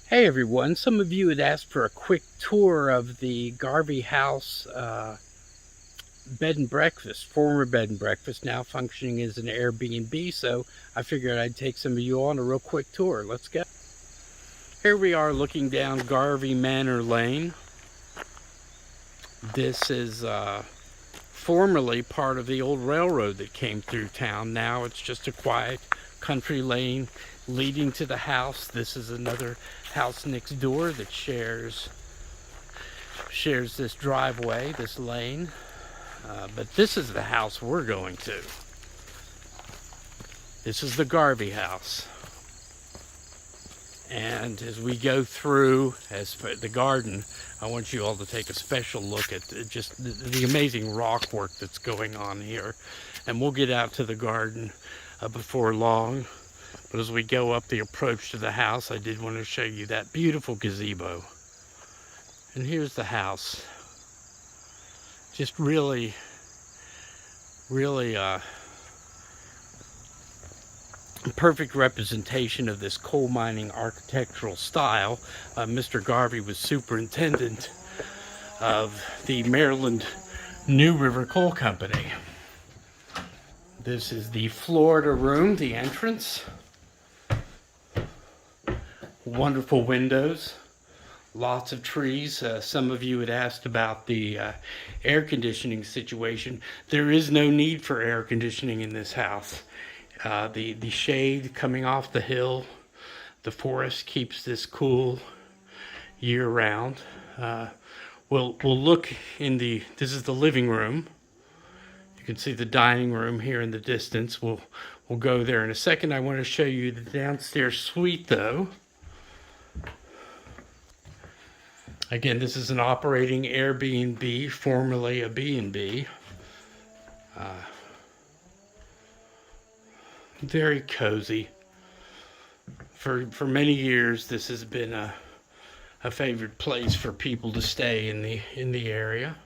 Hey everyone, some of you had asked for a quick tour of the Garvey House Bed and Breakfast, former Bed and Breakfast, now functioning as an Airbnb, so I figured I'd take some of you on a real quick tour. Let's go. Here we are looking down Garvey Manor Lane. This is formerly part of the old railroad that came through town. Now it's just a quiet country lane leading to the house. This is another house next door that shares this driveway, this lane. But this is the house we're going to. This is the Garvey house. And as we go through the garden, I want you all to take a special look at just the amazing rock work that's going on here. And we'll get out to the garden before long. But as we go up the approach to the house, I did want to show you that beautiful gazebo. And here's the house. Just really perfect representation of this coal mining architectural style. Mr. Garvey was superintendent of the Maryland New River Coal Company. This is the Florida room, the entrance. Wonderful windows, lots of trees. Some of you had asked about the air conditioning situation. There is no need for air conditioning in this house. The shade coming off the hill, the forest keeps this cool year round. We'll look in this is the living room. You can see the dining room here in the distance. We'll go there in a second. I want to show you the downstairs suite though. Again, this is an operating Airbnb, formerly a B&B. Very cozy. For many years, this has been a favorite place for people to stay in the area.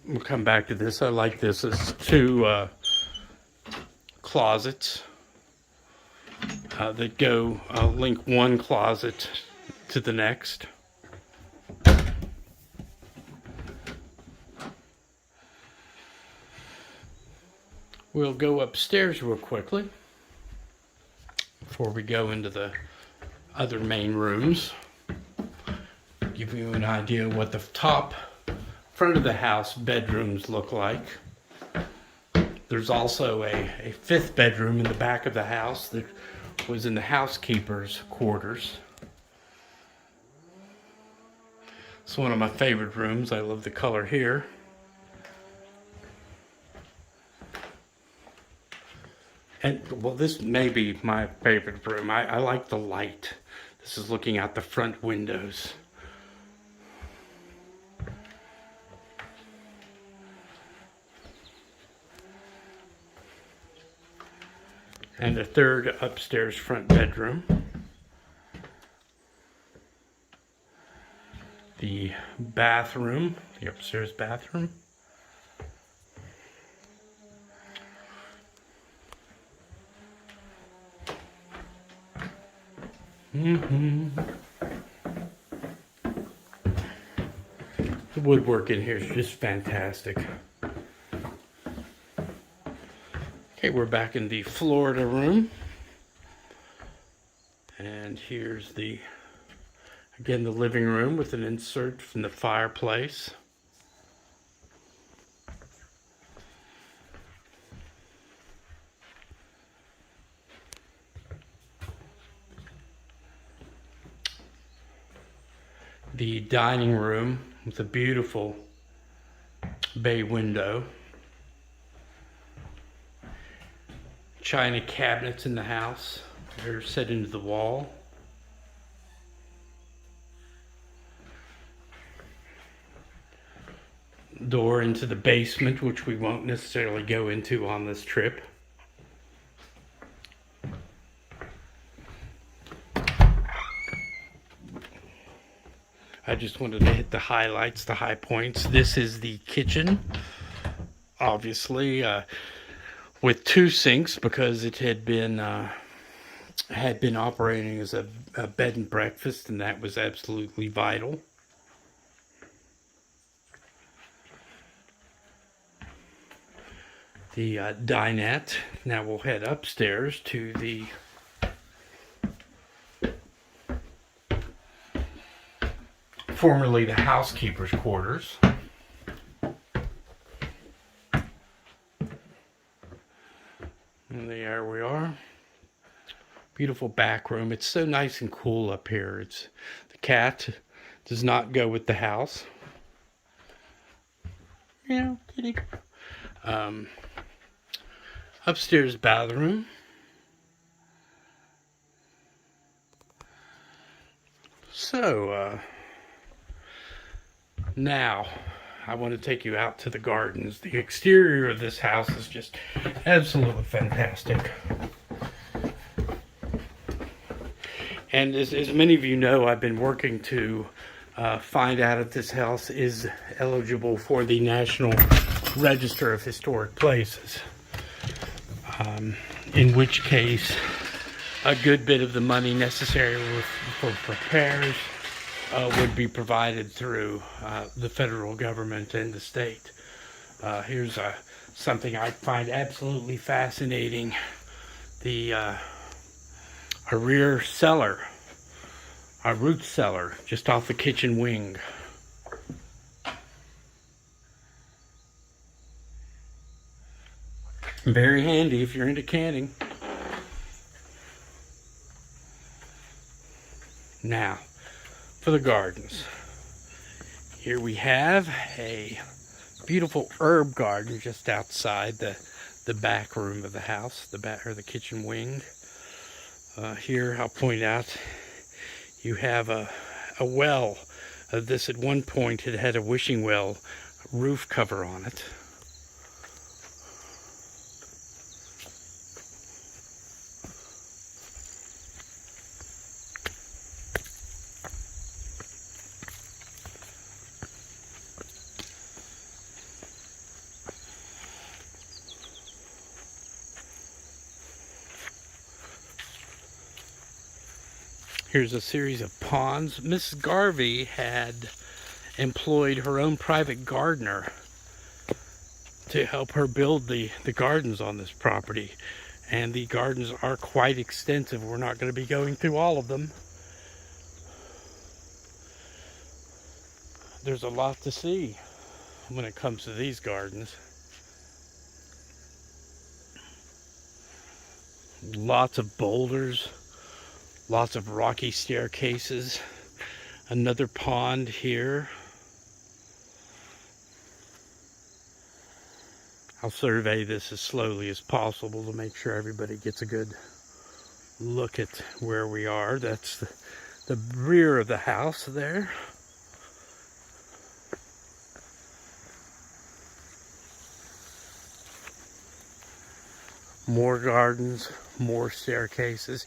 We'll come back to this. I like this. It's two closets that go link one closet to the next. We'll go upstairs real quickly before we go into the other main rooms. Give you an idea of what the front of the house bedrooms look like. There's also a fifth bedroom in the back of the house that was in the housekeeper's quarters. It's one of my favorite rooms. I love the color here. And well, this may be my favorite room. I like the light. This is looking out the front windows. And a third upstairs front bedroom. The bathroom, the upstairs bathroom. The woodwork in here is just fantastic. Okay, we're back in the Florida room. And here's again, the living room with an insert from the fireplace. The dining room with a beautiful bay window. China cabinets in the house. They're set into the wall. Door into the basement, which we won't necessarily go into on this trip. I just wanted to hit the highlights, the high points. This is the kitchen, obviously, with 2 sinks because it had been operating as a bed and breakfast, and that was absolutely vital. The dinette. Now we'll head upstairs to the formerly the housekeeper's quarters. And there we are. Beautiful back room. It's so nice and cool up here. The cat does not go with the house. Yeah, kitty. Upstairs bathroom. So, now I want to take you out to the gardens. The exterior of this house is just absolutely fantastic. And as many of you know, I've been working to find out if this house is eligible for the National Register of Historic Places. In which case, a good bit of the money necessary for repairs would be provided through the federal government and the state. Here's something I find absolutely fascinating. A rear cellar, a root cellar, just off the kitchen wing. Very handy if you're into canning. Now, for the gardens. Here we have a beautiful herb garden just outside the back room of the house, the kitchen wing. Here, I'll point out, you have a well. This at one point had a wishing well roof cover on it. Here's a series of ponds. Mrs. Garvey had employed her own private gardener to help her build the gardens on this property. And the gardens are quite extensive. We're not going to be going through all of them. There's a lot to see when it comes to these gardens. Lots of boulders. Lots of rocky staircases. Another pond here. I'll survey this as slowly as possible to make sure everybody gets a good look at where we are. That's the rear of the house there. More gardens, more staircases.